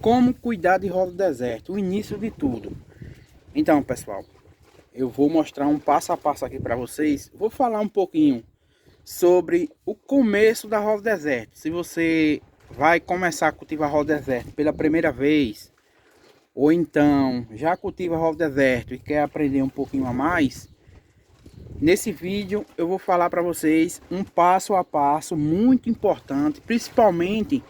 Como cuidar de rosa do deserto, o início de tudo. Então, pessoal, eu vou mostrar um passo a passo aqui para vocês. Vou falar um pouquinho sobre o começo da rosa do deserto. Se você vai começar a cultivar rosa do deserto pela primeira vez, ou então já cultiva rosa do deserto e quer aprender um pouquinho a mais, nesse vídeo eu vou falar para vocês um passo a passo muito importante, principalmente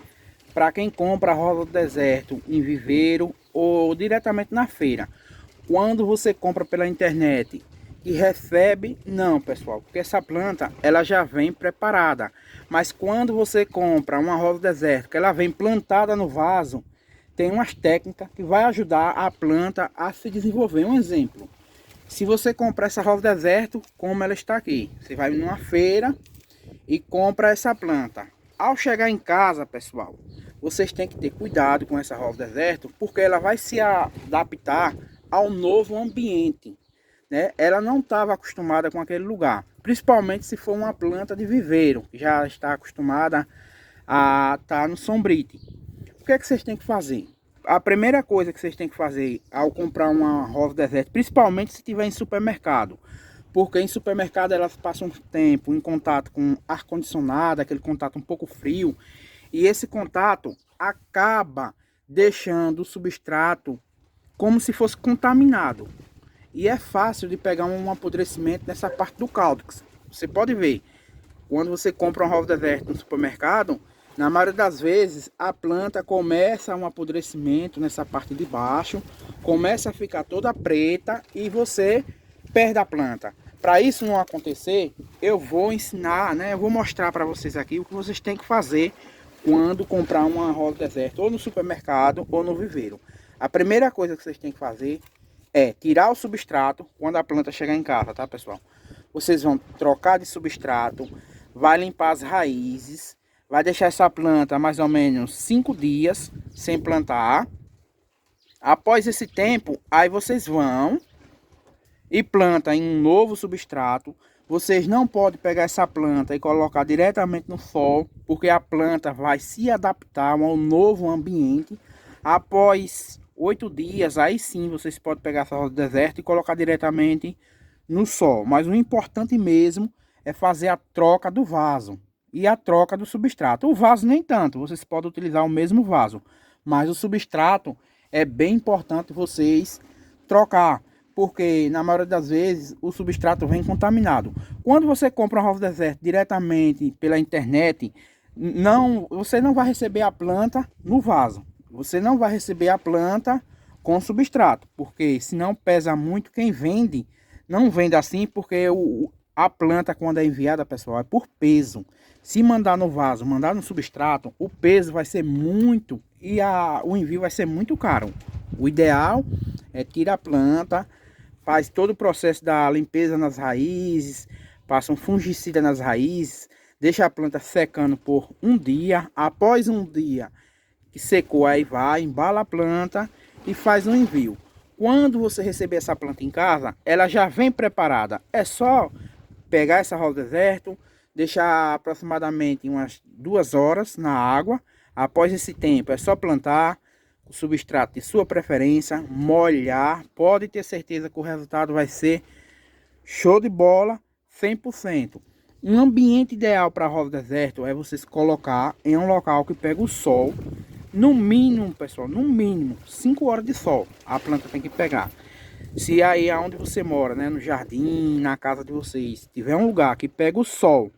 para quem compra rosa do deserto em viveiro ou diretamente na feira. Quando você compra pela internet e recebe, não, pessoal, porque essa planta ela já vem preparada. Mas quando você compra uma rosa do deserto que ela vem plantada no vaso, tem umas técnicas que vai ajudar a planta a se desenvolver. Um exemplo: se você comprar essa rosa do deserto como ela está aqui, você vai numa feira e compra essa planta. Ao chegar em casa, pessoal, vocês têm que ter cuidado com essa rosa do deserto, porque ela vai se adaptar ao novo ambiente, né? Ela não estava acostumada com aquele lugar, principalmente se for uma planta de viveiro, que já está acostumada a estar no sombrite. O que é que vocês têm que fazer? A primeira coisa que vocês têm que fazer ao comprar uma rosa do deserto, principalmente se tiver em supermercado, porque em supermercado elas passam um tempo em contato com ar-condicionado, aquele contato um pouco frio, e esse contato acaba deixando o substrato como se fosse contaminado. E é fácil de pegar um apodrecimento nessa parte do caldo. Você pode ver, quando você compra uma rosa do deserto no supermercado, na maioria das vezes a planta começa um apodrecimento nessa parte de baixo, começa a ficar toda preta e você perde a planta. Para isso não acontecer, eu vou ensinar, né? Eu vou mostrar para vocês aqui o que vocês têm que fazer quando comprar uma rosa do deserto, ou no supermercado ou no viveiro. A primeira coisa que vocês têm que fazer é tirar o substrato quando a planta chegar em casa, tá, pessoal? Vocês vão trocar de substrato, vai limpar as raízes, vai deixar essa planta mais ou menos 5 dias sem plantar. Após esse tempo, aí vocês vão e planta em um novo substrato. Vocês não podem pegar essa planta e colocar diretamente no sol, porque a planta vai se adaptar ao novo ambiente. Após 8 dias, aí sim vocês podem pegar essa rosa do deserto e colocar diretamente no sol. Mas o importante mesmo é fazer a troca do vaso e a troca do substrato. O vaso nem tanto, vocês podem utilizar o mesmo vaso, mas o substrato é bem importante vocês trocar, porque na maioria das vezes o substrato vem contaminado. Quando você compra uma rosa do deserto diretamente pela internet, você não vai receber a planta no vaso. Você não vai receber a planta com substrato, porque senão pesa muito. Quem vende, não vende assim, porque a planta quando é enviada, pessoal, é por peso. Se mandar no vaso, mandar no substrato, o peso vai ser muito e o envio vai ser muito caro. O ideal é tirar a planta, faz todo o processo da limpeza nas raízes, passa um fungicida nas raízes, deixa a planta secando por um dia. Após um dia que secou, aí vai, embala a planta e faz um envio. Quando você receber essa planta em casa, ela já vem preparada. É só pegar essa rosa do deserto, deixar aproximadamente umas 2 horas na água. Após esse tempo é só plantar o substrato de sua preferência, molhar. Pode ter certeza que o resultado vai ser show de bola, 100%. Um ambiente ideal para a rosa do deserto é vocês colocar em um local que pega o sol. No mínimo, pessoal, no mínimo 5 horas de sol a planta tem que pegar. Se aí aonde você mora, né, no jardim, na casa de vocês, tiver um lugar que pega o sol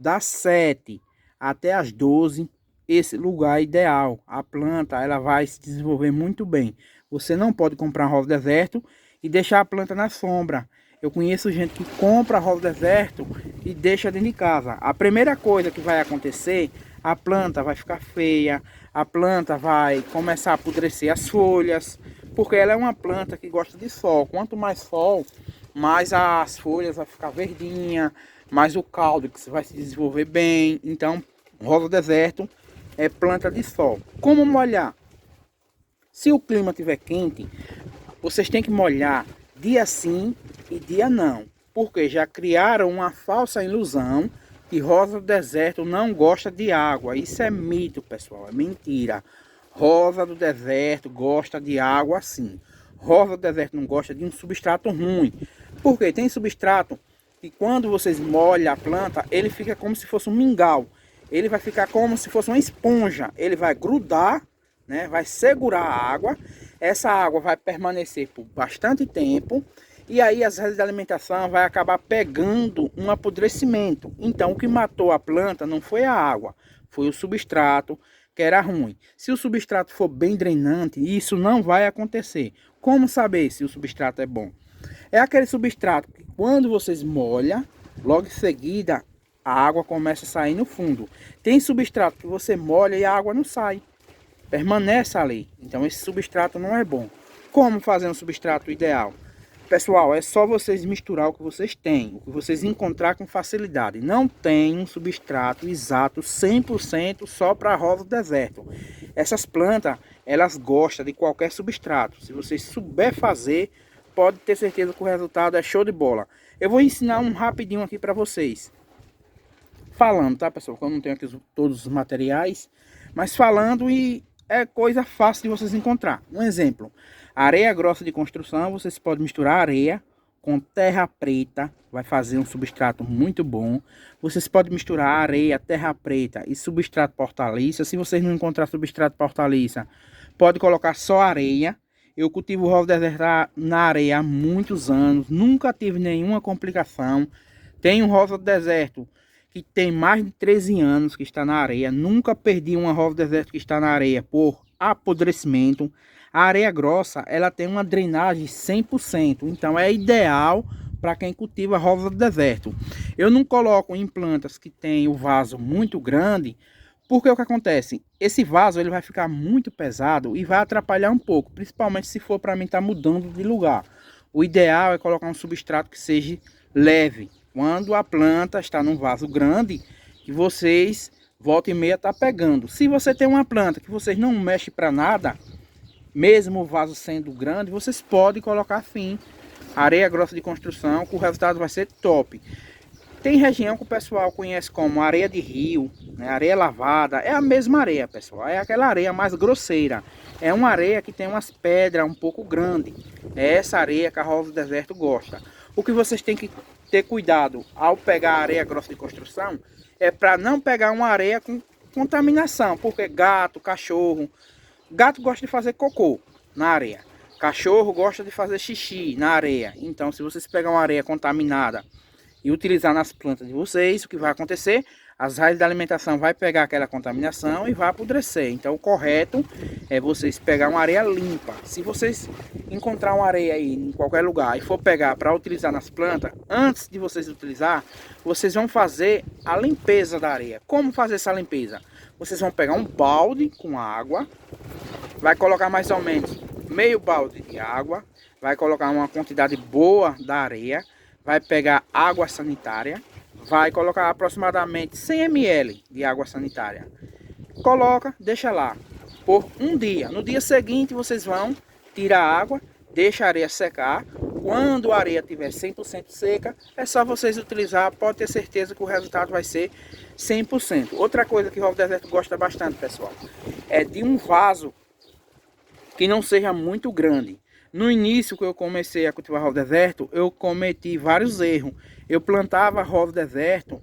das 7 até as 12, esse lugar é ideal. A planta ela vai se desenvolver muito bem. Você não pode comprar rosa do deserto e deixar a planta na sombra. Eu conheço gente que compra rosa do deserto e deixa dentro de casa. A primeira coisa que vai acontecer, a planta vai ficar feia, a planta vai começar a apodrecer as folhas, porque ela é uma planta que gosta de sol. Quanto mais sol, mais as folhas vai ficar verdinha, mais o caldo que vai se desenvolver bem. Então, rosa do deserto é planta de sol. Como molhar? Se o clima estiver quente, vocês têm que molhar dia sim e dia não, porque já criaram uma falsa ilusão que rosa do deserto não gosta de água. Isso é mito, pessoal, é mentira. Rosa do deserto gosta de água assim. Rosa do deserto não gosta de um substrato ruim. Porque tem substrato que quando vocês molham a planta, ele fica como se fosse um mingau. Ele vai ficar como se fosse uma esponja. Ele vai grudar, né? Vai segurar a água. Essa água vai permanecer por bastante tempo. E aí as redes de alimentação vai acabar pegando um apodrecimento. Então o que matou a planta não foi a água, foi o substrato que era ruim. Se o substrato for bem drenante, isso não vai acontecer. Como saber se o substrato é bom? É aquele substrato que quando vocês molham, logo em seguida a água começa a sair no fundo. Tem substrato que você molha e a água não sai, permanece ali. Então esse substrato não é bom. Como fazer um substrato ideal? Pessoal, é só vocês misturar o que vocês têm, o que vocês encontrar com facilidade. Não tem um substrato exato 100% só para rosa do deserto. Essas plantas, elas gostam de qualquer substrato. Se vocês souber fazer, pode ter certeza que o resultado é show de bola. Eu vou ensinar um rapidinho aqui para vocês. Falando, tá, pessoal? Que eu não tenho aqui todos os materiais, mas falando e é coisa fácil de vocês encontrar. Um exemplo. Areia grossa de construção, vocês podem misturar areia com terra preta, vai fazer um substrato muito bom. Vocês podem misturar areia, terra preta e substrato hortaliça. Se vocês não encontrar substrato hortaliça, pode colocar só areia. Eu cultivo rosa do deserto na areia há muitos anos, nunca tive nenhuma complicação. Tenho rosa do deserto que tem mais de 13 anos que está na areia, nunca perdi uma rosa do deserto que está na areia por apodrecimento. A areia grossa, ela tem uma drenagem 100%, então é ideal para quem cultiva rosa do deserto. Eu não coloco em plantas que tem o vaso muito grande, porque o que acontece? Esse vaso ele vai ficar muito pesado e vai atrapalhar um pouco, principalmente se for para mim estar mudando de lugar. O ideal é colocar um substrato que seja leve. Quando a planta está num vaso grande, que vocês volta e meia tá pegando. Se você tem uma planta que vocês não mexem para nada, mesmo o vaso sendo grande, vocês podem colocar assim areia grossa de construção, que o resultado vai ser top. Tem região que o pessoal conhece como areia de rio, né? Areia lavada, é a mesma areia, pessoal, é aquela areia mais grosseira. É uma areia que tem umas pedras um pouco grandes. É essa areia que a rosa do deserto gosta. O que vocês têm que ter cuidado ao pegar a areia grossa de construção é para não pegar uma areia com contaminação, porque gato, cachorro, gato gosta de fazer cocô na areia, cachorro gosta de fazer xixi na areia. Então se vocês pegar uma areia contaminada e utilizar nas plantas de vocês, o que vai acontecer? As raízes da alimentação vai pegar aquela contaminação e vai apodrecer. Então o correto é vocês pegar uma areia limpa. Se vocês encontrar uma areia aí em qualquer lugar e for pegar para utilizar nas plantas, antes de vocês utilizar, vocês vão fazer a limpeza da areia. Como fazer essa limpeza? Vocês vão pegar um balde com água, vai colocar mais ou menos meio balde de água, vai colocar uma quantidade boa da areia, vai pegar água sanitária, vai colocar aproximadamente 100 ml de água sanitária. Coloca, deixa lá por um dia. No dia seguinte vocês vão tirar a água, deixa a areia secar. Quando a areia estiver 100% seca, é só vocês utilizar, pode ter certeza que o resultado vai ser 100%. Outra coisa que o rosa do deserto gosta bastante, pessoal, é de um vaso que não seja muito grande. No início que eu comecei a cultivar rosa do deserto, eu cometi vários erros. Eu plantava rosa do deserto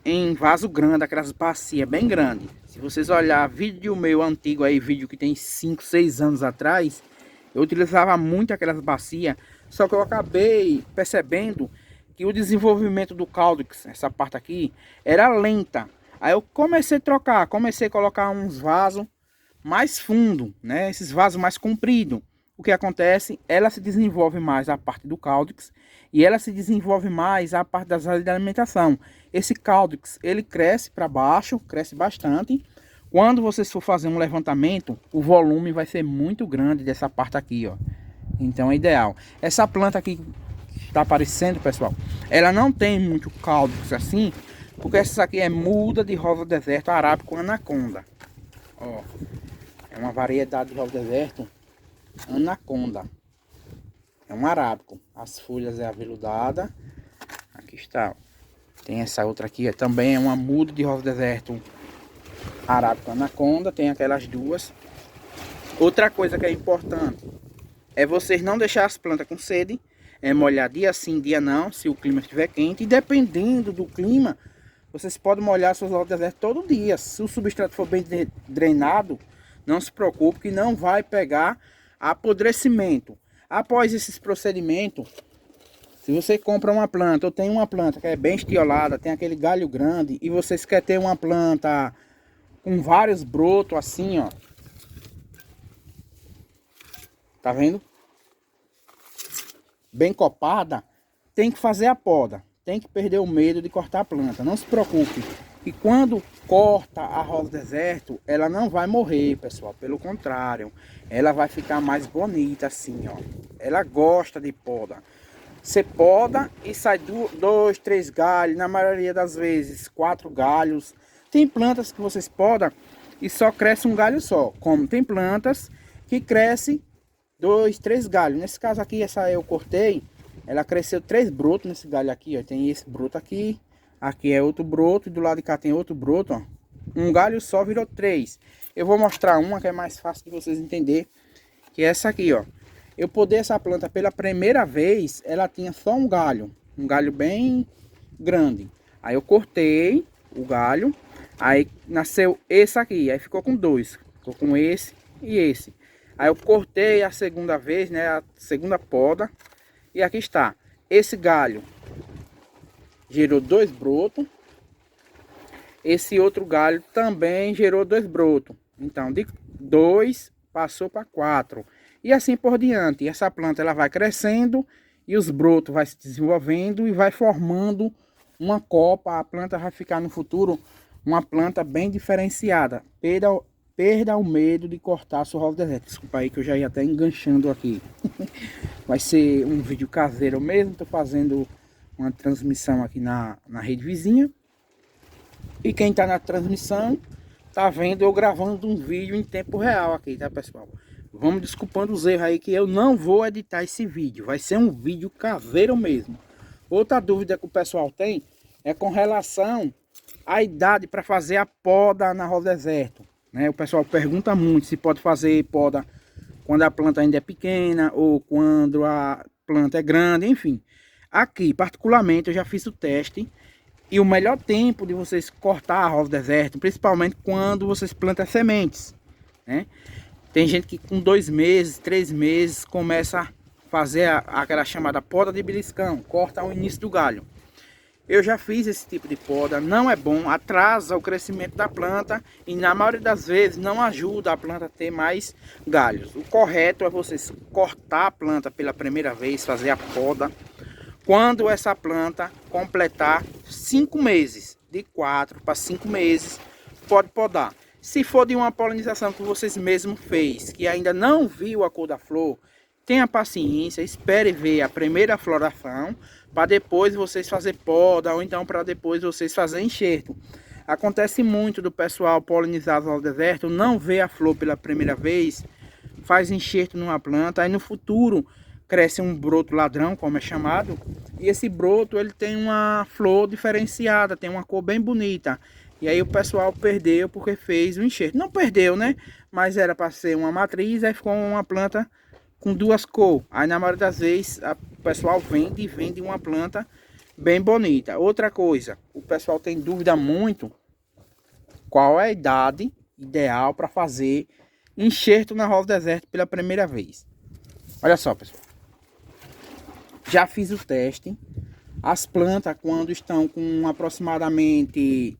em vaso grande, aquelas bacias bem grandes. Se vocês olhar vídeo meu antigo aí, vídeo que tem 5, 6 anos atrás, eu utilizava muito aquelas bacias, só que eu acabei percebendo que o desenvolvimento do cáudix, essa parte aqui, era lenta. Aí eu comecei a trocar, comecei a colocar uns vasos mais fundo, né? Esses vasos mais compridos. O que acontece? Ela se desenvolve mais a parte do cáudix e ela se desenvolve mais a parte das áreas de alimentação. Esse cáudix, ele cresce para baixo, cresce bastante. Quando vocês for fazer um levantamento, o volume vai ser muito grande dessa parte aqui, ó. Então é ideal. Essa planta aqui que está aparecendo, pessoal, ela não tem muito cáudix assim, porque essa aqui é muda de rosa do deserto arábico anaconda. Ó, é uma variedade de rosa do deserto anaconda. É um arábico. As folhas é aveludada. Aqui está. Tem essa outra aqui, também é uma muda de rosa do deserto arábico anaconda. Tem aquelas duas. Outra coisa que é importante é vocês não deixar as plantas com sede, molhar dia sim, dia não, se o clima estiver quente. E dependendo do clima, vocês podem molhar suas hortas desertas todo dia. Se o substrato for bem drenado, não se preocupe que não vai pegar apodrecimento. Após esses procedimentos, se você compra uma planta, ou tem uma planta que é bem estiolada, tem aquele galho grande, e vocês querem ter uma planta com vários brotos assim, ó. Tá vendo? Bem copada, tem que fazer a poda. Tem que perder o medo de cortar a planta. Não se preocupe. E quando corta a rosa deserto, ela não vai morrer, pessoal. Pelo contrário, ela vai ficar mais bonita assim, ó. Ela gosta de poda. Você poda e sai 2, 3 galhos, na maioria das vezes 4 galhos. Tem plantas que vocês podam e só cresce um galho só. Como tem plantas que crescem 2, 3 galhos. Nesse caso aqui, essa eu cortei, ela cresceu 3 brotos nesse galho aqui, ó. Tem esse broto aqui, aqui é outro broto e do lado de cá tem outro broto, ó. Um galho só virou 3. Eu vou mostrar uma que é mais fácil de vocês entenderem, que é essa aqui, ó. Eu podei essa planta pela primeira vez, ela tinha só um galho bem grande. Aí eu cortei o galho, aí nasceu esse aqui, aí ficou com 2, ficou com esse e esse. Aí eu cortei a segunda vez, né, a segunda poda, e aqui está. Esse galho gerou 2 brotos, esse outro galho também gerou 2 brotos. Então de 2 passou para 4. E assim por diante. Essa planta ela vai crescendo e os brotos vai se desenvolvendo e vai formando uma copa. A planta vai ficar no futuro uma planta bem diferenciada. Perda o medo de cortar a sua rosa deserta. Desculpa aí que eu já ia até enganchando aqui. Vai ser um vídeo caseiro mesmo. Estou fazendo uma transmissão aqui na rede vizinha. E quem está na transmissão tá vendo eu gravando um vídeo em tempo real aqui, tá, pessoal? Vamos desculpando os erros aí que eu não vou editar esse vídeo. Vai ser um vídeo caseiro mesmo. Outra dúvida que o pessoal tem é com relação à idade para fazer a poda na rosa deserto, né? O pessoal pergunta muito se pode fazer poda quando a planta ainda é pequena ou quando a planta é grande, enfim. Aqui, particularmente, eu já fiz o teste. E o melhor tempo de vocês cortar a rosa deserto, principalmente quando vocês plantam sementes, né? Tem gente que com 2 meses, 3 meses começa a fazer aquela chamada poda de beliscão, corta o início do galho. Eu já fiz esse tipo de poda, não é bom, atrasa o crescimento da planta e na maioria das vezes não ajuda a planta a ter mais galhos. O correto é vocês cortar a planta pela primeira vez, fazer a poda, quando essa planta completar 5 meses, de 4 para 5 meses, pode podar. Se for de uma polinização que vocês mesmos fez, que ainda não viu a cor da flor, tenha paciência, espere ver a primeira floração, para depois vocês fazer poda, ou então para depois vocês fazer enxerto. Acontece muito do pessoal polinizado ao deserto, não vê a flor pela primeira vez, faz enxerto numa planta, aí no futuro cresce um broto ladrão, como é chamado, e esse broto ele tem uma flor diferenciada, tem uma cor bem bonita. E aí o pessoal perdeu porque fez o enxerto. Não perdeu, né? Mas era para ser uma matriz, aí ficou uma planta com 2 cores. Aí na maioria das vezes o pessoal vende uma planta bem bonita. Outra coisa, o pessoal tem dúvida muito qual é a idade ideal para fazer enxerto na rosa deserto pela primeira vez. Olha só, pessoal. Já fiz o teste. As plantas, quando estão com aproximadamente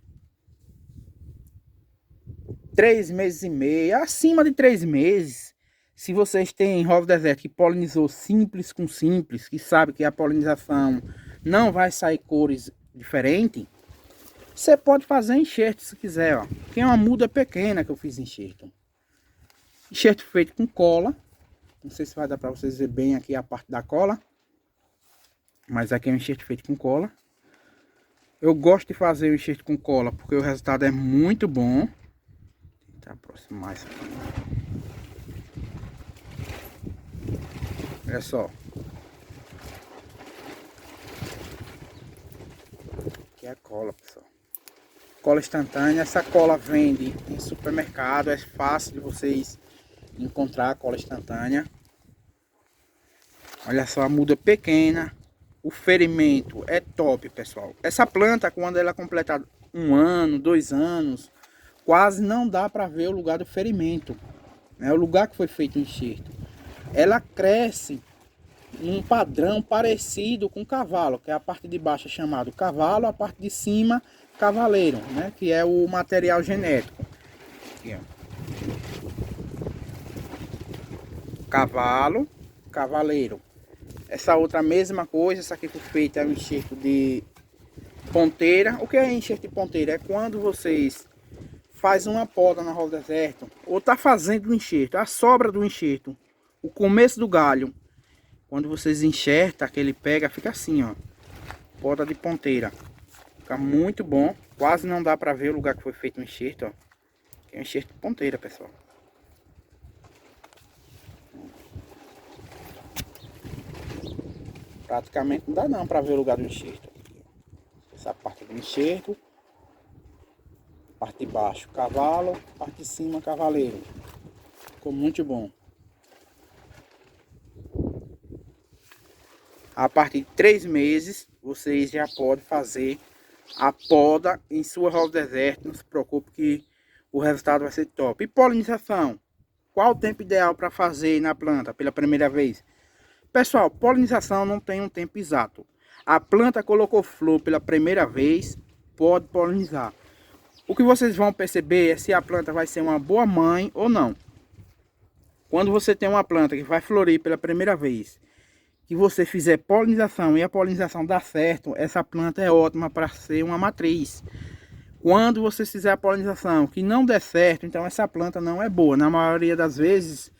3 meses e meio, acima de 3 meses, se vocês têm rosa deserto que polinizou simples com simples, que sabe que a polinização não vai sair cores diferentes, você pode fazer enxerto se quiser, ó. Que é uma muda pequena que eu fiz enxerto. Enxerto feito com cola. Não sei se vai dar para vocês ver bem aqui a parte da cola. Mas aqui é um enxerto feito com cola. Eu gosto de fazer o enxerto com cola porque o resultado é muito bom. Vou tentar aproximar isso aqui. Olha só. Aqui é a cola, pessoal. Cola instantânea. Essa cola vende em supermercado. É fácil de vocês encontrar a cola instantânea. Olha só, a muda pequena. O ferimento é top, pessoal. Essa planta, quando ela completa 1 ano, 2 anos, quase não dá para ver o lugar do ferimento, né? O lugar que foi feito o enxerto. Ela cresce num padrão parecido com cavalo, que é a parte de baixo é chamado cavalo, a parte de cima cavaleiro, né? Que é o material genético. Aqui, ó. Cavalo, cavaleiro. Essa outra mesma coisa, essa aqui foi feita é um enxerto de ponteira. O que é enxerto de ponteira? É quando vocês fazem uma poda na roda deserto, ou tá fazendo o enxerto, a sobra do enxerto, o começo do galho, quando vocês enxertam, que ele pega, fica assim, ó, poda de ponteira. Fica muito bom, quase não dá para ver o lugar que foi feito o enxerto, ó. Que é um enxerto de ponteira, pessoal. Praticamente não dá não para ver o lugar do enxerto. Essa parte do enxerto, parte de baixo cavalo, parte de cima cavaleiro. Ficou muito bom. A partir de 3 meses vocês já podem fazer a poda em sua roda deserto. Não se preocupe que o resultado vai ser top. E polinização? Qual o tempo ideal para fazer na planta pela primeira vez? Pessoal, polinização não tem um tempo exato. A planta colocou flor pela primeira vez, pode polinizar. O que vocês vão perceber é se a planta vai ser uma boa mãe ou não. Quando você tem uma planta que vai florir pela primeira vez, que você fizer polinização e a polinização dá certo, essa planta é ótima para ser uma matriz. Quando você fizer a polinização que não der certo, então essa planta não é boa. Na maioria das vezes,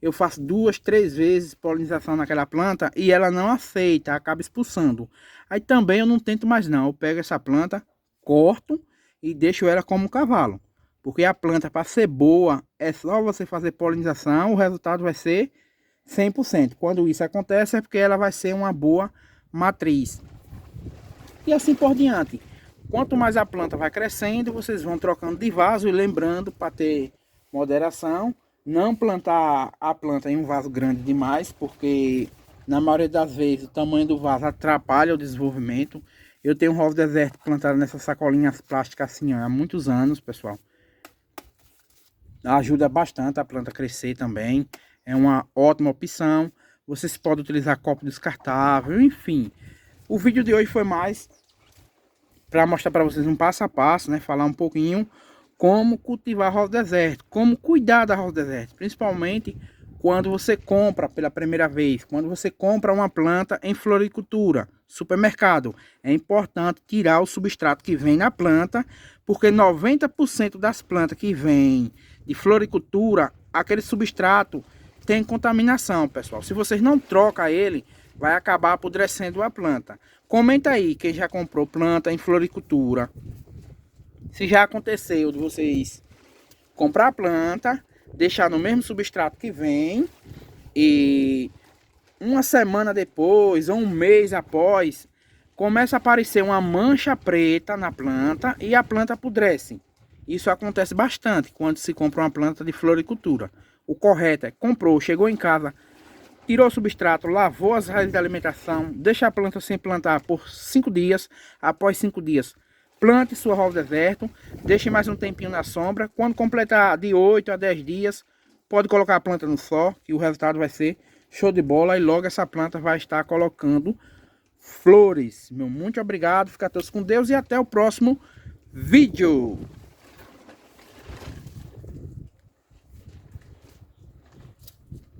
eu faço 2, 3 vezes polinização naquela planta e ela não aceita, acaba expulsando. Aí também eu não tento mais não, eu pego essa planta, corto e deixo ela como cavalo. Porque a planta, para ser boa, é só você fazer polinização, o resultado vai ser 100%. Quando isso acontece é porque ela vai ser uma boa matriz. E assim por diante. Quanto mais a planta vai crescendo, vocês vão trocando de vaso e lembrando para ter moderação. Não plantar a planta em um vaso grande demais, porque na maioria das vezes o tamanho do vaso atrapalha o desenvolvimento. Eu tenho um rosa deserto plantado nessas sacolinhas plásticas assim, ó, há muitos anos, pessoal. Ajuda bastante a planta a crescer também. É uma ótima opção. Vocês podem utilizar copo descartável, enfim. O vídeo de hoje foi mais para mostrar para vocês um passo a passo, né? Falar um pouquinho como cultivar rosa deserto, como cuidar da rosa deserto, principalmente quando você compra pela primeira vez, quando você compra uma planta em floricultura, supermercado. É importante tirar o substrato que vem na planta, porque 90% das plantas que vêm de floricultura, aquele substrato tem contaminação, pessoal. Se vocês não trocam ele, vai acabar apodrecendo a planta. Comenta aí quem já comprou planta em floricultura. Se já aconteceu de vocês comprar a planta, deixar no mesmo substrato que vem e uma semana depois ou um mês após começa a aparecer uma mancha preta na planta e a planta apodrece. Isso acontece bastante quando se compra uma planta de floricultura. O correto é comprou, chegou em casa, tirou o substrato, lavou as raízes da alimentação, deixa a planta sem plantar por 5 dias. Após 5 dias, plante sua rosa deserto, deixe mais um tempinho na sombra. Quando completar de 8 a 10 dias, pode colocar a planta no sol, que o resultado vai ser show de bola. E logo essa planta vai estar colocando flores. Meu muito obrigado, fica todos com Deus e até o próximo vídeo.